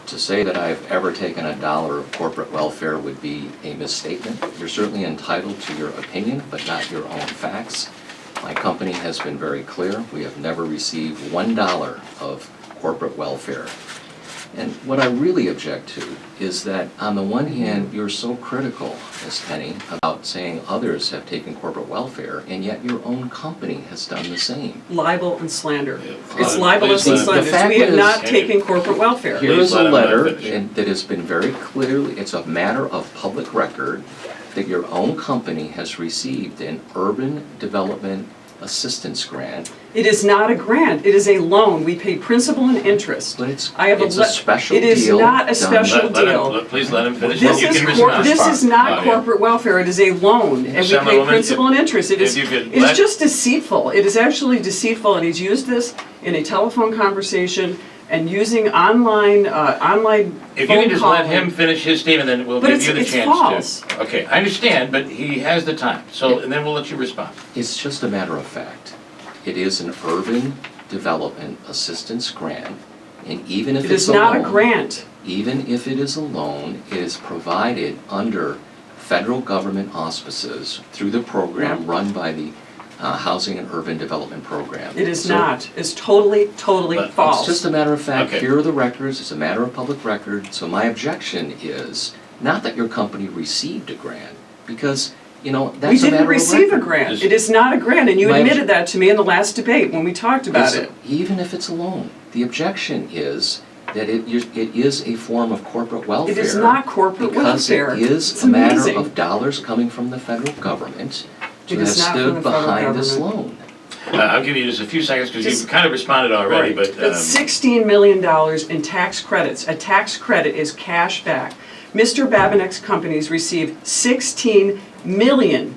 To say that I've ever taken a dollar of corporate welfare would be a misstatement. You're certainly entitled to your opinion, but not your own facts. My company has been very clear. We have never received $1 of corporate welfare. And what I really object to is that, on the one hand, you're so critical, Ms. Tenney, about saying others have taken corporate welfare, and yet your own company has done the same. Libel and slander. Yeah, It's libelous and slander. We have not taken corporate welfare. Here is a let him letter finish. that has been very clearly, it's a matter of public record, that your own company has received an urban development assistance grant. It is not a grant, it is a loan. We pay principal and interest. But it's I have a special It is deal not a done- special deal. Please let him finish. This You is can respond. this is not Oh, yeah. corporate welfare, it is a loan, and we pay Assemblywoman, principal and interest. It is, if you could it is let- just deceitful. It is actually deceitful, and he's used this in a telephone conversation and using online If you phone can just let calling. him finish his statement, then we'll But give it's- you the it's chance false. to. Okay, I understand, but he has the time, so, and then we'll let you respond. It's just a matter of fact. It is an urban development assistance grant, and even if It it's is a not a loan, grant. even if it is a loan, it is provided under federal government auspices through the program Yeah. run by the Housing and Urban Development Program. It is So not. It's totally But false. It's just a matter of fact. Okay. Here are the records. It's a matter of public record. So my objection is not that your company received a grant, because, you know, We that's a matter didn't of receive a record. grant. Is- It is not a grant, and you My admitted that to me in the last debate when we talked about It's- it. Even if it's a loan, the objection is that it is a form of corporate welfare. It is not corporate welfare. Because it is It's a matter amazing. of dollars coming from the federal government to It have is not from stood the federal behind this government. loan. I'll give you just a few seconds, because Just- you've kind of responded already, Right. but. That's $16 million in tax credits. A tax credit is cash back. Mr. Babinec's companies receive $16 million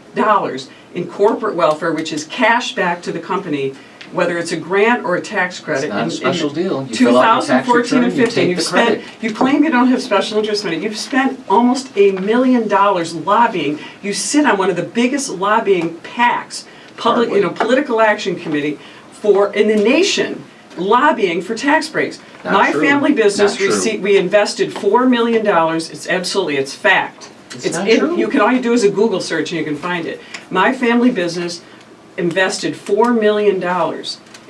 in corporate welfare, which is cash back to the company, whether it's a grant or a tax credit. It's not a In special deal. You fill out your tax 2014 and return, you 15, take you've the spent, credit. you claim you don't have special interest money. You've spent almost $1 million lobbying. You sit on one of the biggest lobbying PACs, political action committee in the nation, lobbying for tax breaks. Not My true. family business, Not true. we invested $4 million. It's fact. It's not true. All you do is a Google search and you can find it. My family business invested $4 million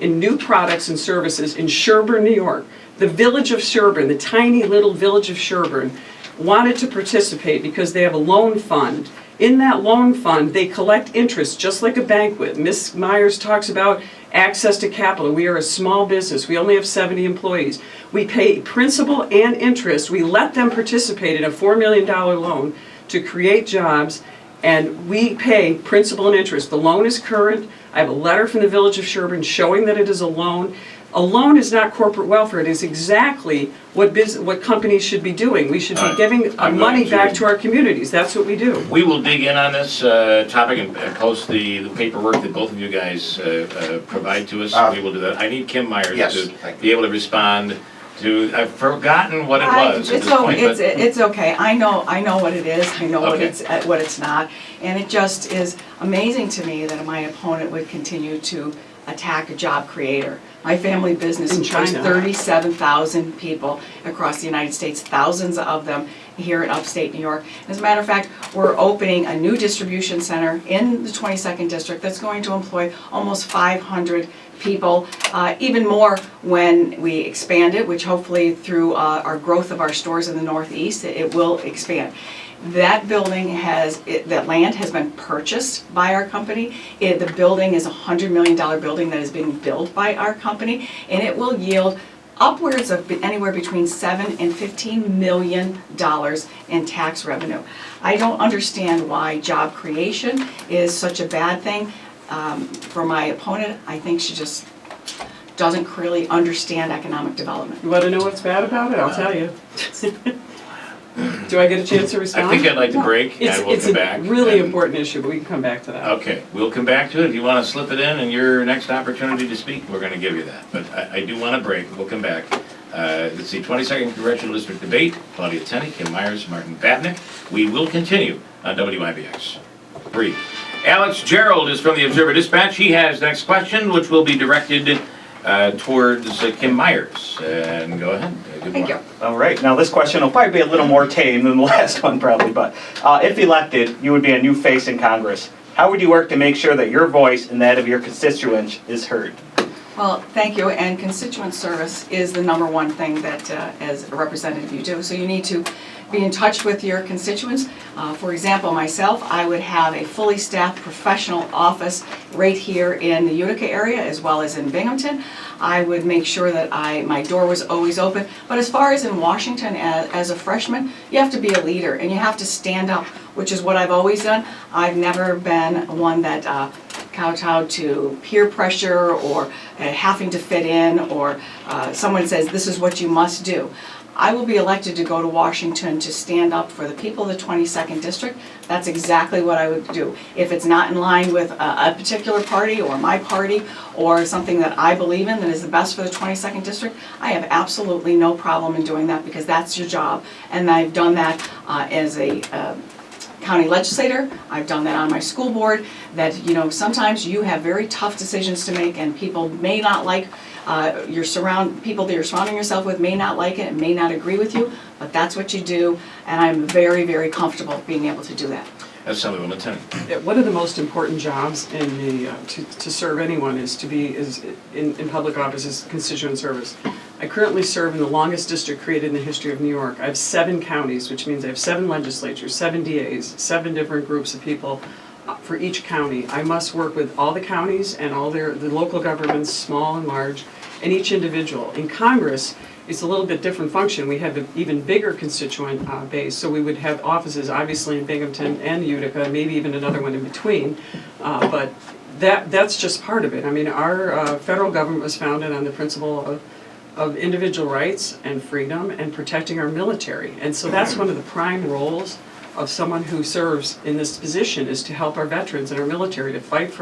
in new products and services in Sherburne, New York. The village of Sherburne, the tiny little village of Sherburne, wanted to participate because they have a loan fund. In that loan fund, they collect interest just like a bank would. Ms. Myers talks about access to capital. We are a small business. We only have 70 employees. We pay principal and interest. We let them participate in a $4 million loan to create jobs, and we pay principal and interest. The loan is current. I have a letter from the Village of Sherburne showing that it is a loan. A loan is not corporate welfare. It is exactly what companies should be doing. We should be giving I'm money going back to- to our communities. That's what we do. We will dig in on this topic and post the paperwork that both of you guys provide to us. We will do that. I need Kim Myers Yes, to thank you. be able to respond to, I've forgotten what it was at this point, but. It's okay, I know what it is, I know Okay. what it's not, and it just is amazing to me that my opponent would continue to attack a job creator. My family business In employs China. 37,000 people across the United States, thousands of them here in upstate New York. As a matter of fact, we're opening a new distribution center in the 22nd District that's going to employ almost 500 people, even more when we expand it, which hopefully through our growth of our stores in the Northeast, it will expand. That building that land has been purchased by our company. The building is a $100 million building that is being built by our company, and it will yield upwards of anywhere between $7 and $15 million in tax revenue. I don't understand why job creation is such a bad thing. For my opponent, I think she just doesn't really understand economic development. You want to know what's bad about it? I'll tell you. Do I get a chance to respond? I think I'd like to break and we'll come back. It's a really and- important issue, but we can come back to that. Okay, we'll come back to it. If you want to slip it in your next opportunity to speak, we're going to give you that. But I do want to break. We'll come back. It's the 22nd Congressional District debate. Claudia Tenney, Kim Myers, Martin Babinec. We will continue on WIBX. Brief. Alex Gerald is from the Observer Dispatch. He has next question, which will be directed towards Kim Myers. And go ahead. Good Thank you. morning. All right, now this question will probably be a little more tame than the last one probably, but if elected, you would be a new face in Congress. How would you work to make sure that your voice and that of your constituents is heard? Well, thank you, and constituent service is the number one thing that as a representative you do. So you need to be in touch with your constituents. For example, myself, I would have a fully staffed professional office right here in the Utica area as well as in Binghamton. I would make sure that my door was always open. But as far as in Washington as a freshman, you have to be a leader and you have to stand up, which is what I've always done. I've never been one that kowtowed to peer pressure or having to fit in, or someone says this is what you must do. I will be elected to go to Washington to stand up for the people of the 22nd District. That's exactly what I would do. If it's not in line with a particular party or my party or something that I believe in that is the best for the 22nd District, I have absolutely no problem in doing that because that's your job. And I've done that as a county legislator. I've done that on my school board, that sometimes you have very tough decisions to make and people may not like people that you're surrounding yourself with may not like it and may not agree with you, but that's what you do, and I'm very, very comfortable being able to do that. Assemblywoman Tenney. One of the most important jobs in the to serve anyone is in public office is constituent service. I currently serve in the longest district created in the history of New York. I have 7 counties, which means I have 7 legislatures, 7 DAs, 7 different groups of people for each county. I must work with all the counties and all the local governments, small and large, and each individual. In Congress, it's a little bit different function. We have an even bigger constituent base, so we would have offices obviously in Binghamton and Utica, maybe even another one in between, but that's just part of it. I mean, our federal government was founded on the principle of individual rights and freedom and protecting our military, and so that's one of the prime roles of someone who serves in this position, is to help our veterans and our military to fight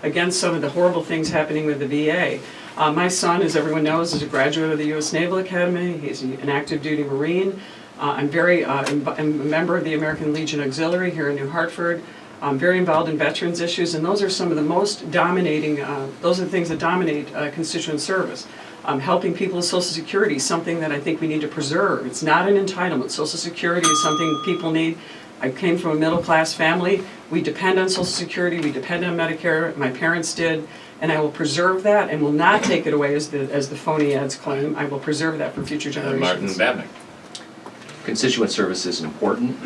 against some of the horrible things happening with the VA. My son, as everyone knows, is a graduate of the U.S. Naval Academy. He's an active duty Marine. I'm a member of the American Legion Auxiliary here in New Hartford. I'm very involved in veterans issues, and those are some of the most dominating, those are the things that dominate constituent service. Helping people with Social Security, something that I think we need to preserve. It's not an entitlement. Social Security is something people need. I came from a middle-class family. We depend on Social Security. We depend on Medicare. My parents did. And I will preserve that and will not take it away as the phony ads claim. I will preserve that for future generations. Martin Babinec. Constituent service is important.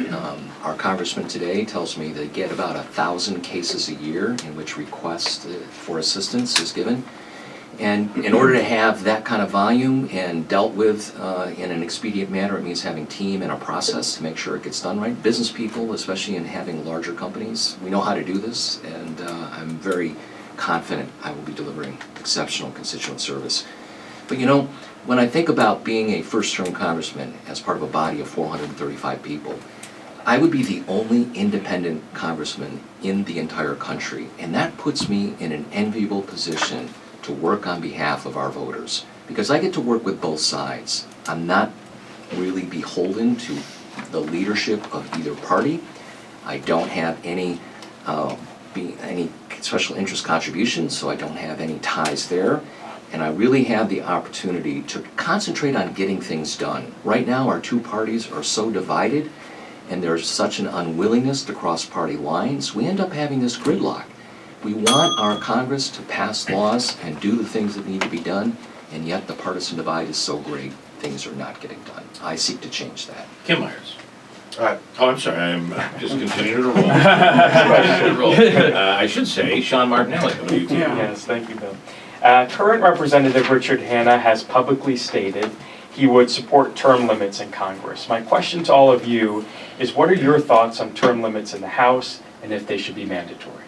Our congressman today tells me they get about 1,000 cases a year in which request for assistance is given. And in order to have that kind of volume and dealt with in an expedient manner, it means having team and a process to make sure it gets done right. Business people, especially in having larger companies, we know how to do this, and I'm very confident I will be delivering exceptional constituent service. But when I think about being a first-term congressman as part of a body of 435 people, I would be the only independent congressman in the entire country, and that puts me in an enviable position to work on behalf of our voters, because I get to work with both sides. I'm not really beholden to the leadership of either party. I don't have any special interest contributions, so I don't have any ties there. And I really have the opportunity to concentrate on getting things done. Right now, our two parties are so divided, and there's such an unwillingness to cross party lines, we end up having this gridlock. We want our Congress to pass laws and do the things that need to be done, and yet the partisan divide is so great, things are not getting done. I seek to change that. Kim Myers. Oh, I'm sorry, I'm just continuing to roll. I should say Sean Martinelli of UT. Yeah. Yes, thank you, Bill. Current Representative Richard Hanna has publicly stated he would support term limits in Congress. My question to all of you is, what are your thoughts on term limits in the House and if they should be mandatory?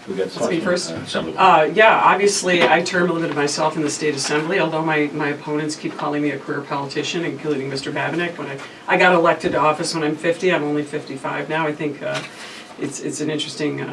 We got Let's be first. Assemblywoman. Yeah, obviously I term limited myself in the state assembly, although my opponents keep calling me a career politician, including Mr. Babinec. When I got elected to office when I'm 50, I'm only 55 now. I think it's an interesting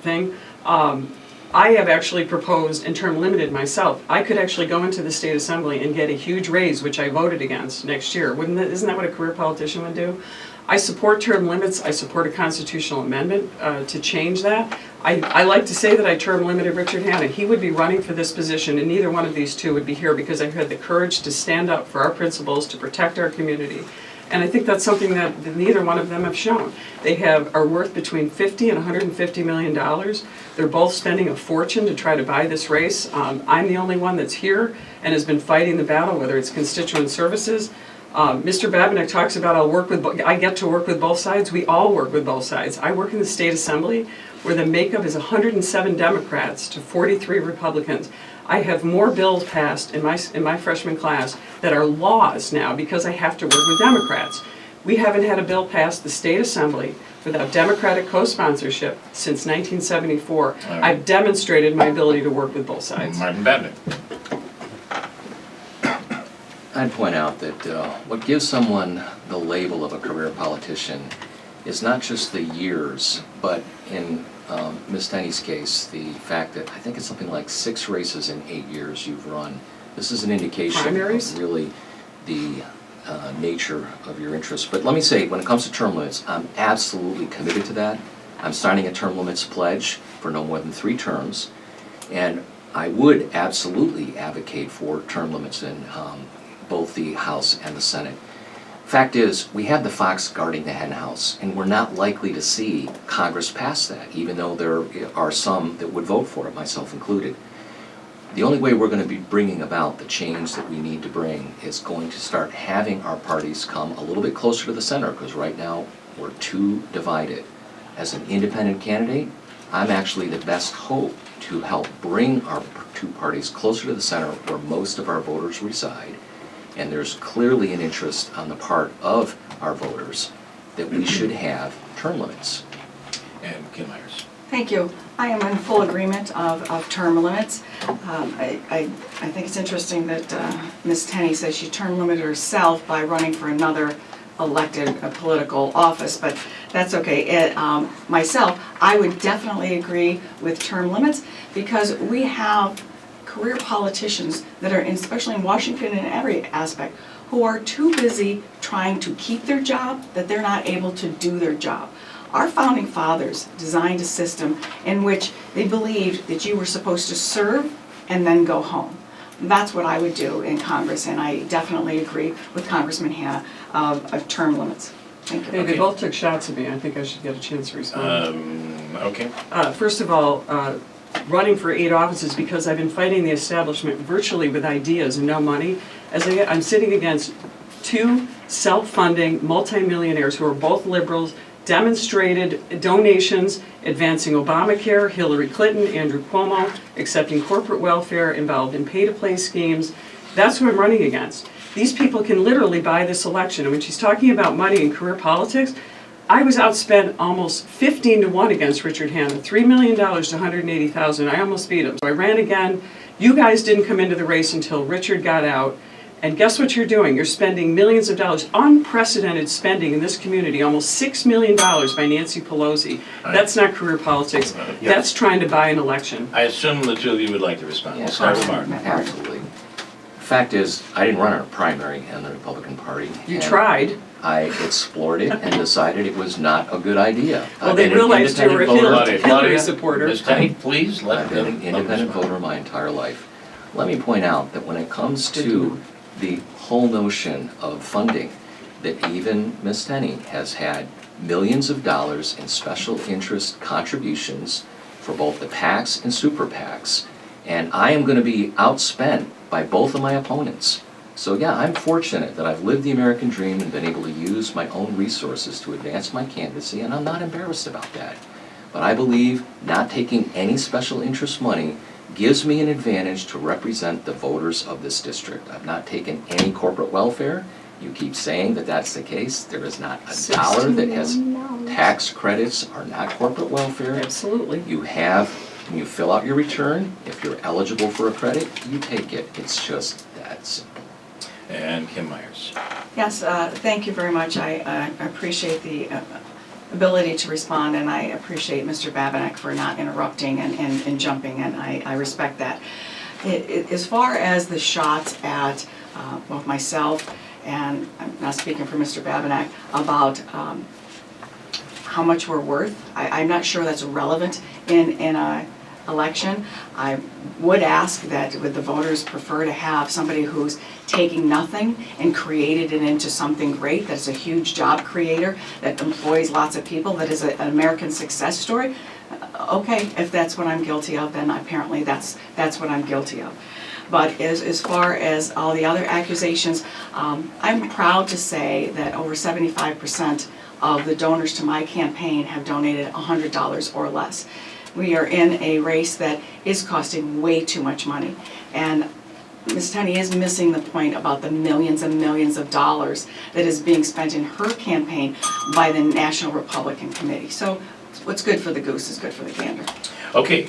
thing. I have actually proposed and term limited myself. I could actually go into the state assembly and get a huge raise, which I voted against next year. Isn't that what a career politician would do? I support term limits. I support a constitutional amendment to change that. I like to say that I term limited Richard Hanna. He would be running for this position, and neither one of these two would be here because I had the courage to stand up for our principles, to protect our community. And I think that's something that neither one of them have shown. They are worth between $50 and $150 million. They're both spending a fortune to try to buy this race. I'm the only one that's here and has been fighting the battle, whether it's constituent services. Mr. Babinec talks about I get to work with both sides. We all work with both sides. I work in the state assembly where the makeup is 107 Democrats to 43 Republicans. I have more bills passed in my freshman class that are laws now because I have to work with Democrats. We haven't had a bill passed the state assembly without Democratic co-sponsorship since 1974. right. I've demonstrated my ability to work with both sides. Martin Babinec. I'd point out that what gives someone the label of a career politician is not just the years, but in Ms. Tenney's case, the fact that I think it's something like 6 races in 8 years you've run. This is an indication Primaries? of really the nature of your interest. But let me say, when it comes to term limits, I'm absolutely committed to that. I'm signing a term limits pledge for no more than 3 terms, and I would absolutely advocate for term limits in both the House and the Senate. Fact is, we have the fox guarding the hen house, and we're not likely to see Congress pass that, even though there are some that would vote for it, myself included. The only way we're going to be bringing about the change that we need to bring is going to start having our parties come a little bit closer to the center, because right now we're too divided. As an independent candidate, I'm actually the best hope to help bring our 2 parties closer to the center where most of our voters reside. And there's clearly an interest on the part of our voters that we should have term limits. And Kim Myers. Thank you. I am in full agreement of term limits. I think it's interesting that Ms. Tenney says she term limited herself by running for another elected political office, but that's okay. Myself, I would definitely agree with term limits because we have career politicians that are, especially in Washington in every aspect, who are too busy trying to keep their job that they're not able to do their job. Our founding fathers designed a system in which they believed that you were supposed to serve and then go home. That's what I would do in Congress, and I definitely agree with Congressman Hanna of term limits. Thank you. Hey, they both took shots at me. I think I should get a chance to respond. Okay. First of all, running for 8 offices because I've been fighting the establishment virtually with ideas and no money. I'm sitting against 2 self-funding multimillionaires who are both liberals, demonstrated donations, advancing Obamacare, Hillary Clinton, Andrew Cuomo, accepting corporate welfare, involved in pay-to-play schemes. That's who I'm running against. These people can literally buy this election. And when she's talking about money and career politics, I was outspent almost 15 to 1 against Richard Hanna, $3 million to $180,000. I almost beat him. So I ran again. You guys didn't come into the race until Richard got out. And guess what you're doing? You're spending millions of dollars, unprecedented spending in this community, almost $6 million by Nancy Pelosi. That's not career politics. That's trying to buy an election. I assume the 2 of you would like to respond. Yeah, We'll start with Martin. Absolutely. Fact is, I didn't run a primary in the Republican Party. You and tried. I explored it and decided it was not a good idea. Well, I've they been an realized you were a independent voter. Hillary supporter. Ms. Tenney, please let I've been an them independent respond. voter my entire life. Let me point out that when it comes to the whole notion of funding, that even Ms. Tenney has had millions of dollars in special interest contributions for both the PACs and super PACs, and I am going to be outspent by both of my opponents. So yeah, I'm fortunate that I've lived the American dream and been able to use my own resources to advance my candidacy, and I'm not embarrassed about that. But I believe not taking any special interest money gives me an advantage to represent the voters of this district. I've not taken any corporate welfare. You keep saying that that's the case. There is not a dollar that has tax credits are not corporate welfare. Absolutely. You have, when you fill out your return, if you're eligible for a credit, you take it. It's just that simple. And Kim Myers. Yes, thank you very much. I appreciate the ability to respond, and I appreciate Mr. Babinec for not interrupting and jumping, and I respect that. As far as the shots at both myself and, I'm not speaking for Mr. Babinec, about how much we're worth. I'm not sure that's relevant in a election. I would ask that would the voters prefer to have somebody who's taking nothing and created it into something great, that's a huge job creator, that employs lots of people, that is an American success story. Okay, if that's what I'm guilty of, then apparently that's what I'm guilty of. But as far as all the other accusations, I'm proud to say that over 75% of the donors to my campaign have donated $100 or less. We are in a race that is costing way too much money. And Ms. Tenney is missing the point about the millions and millions of dollars that is being spent in her campaign by the National Republican Committee. So what's good for the goose is good for the gander. Okay.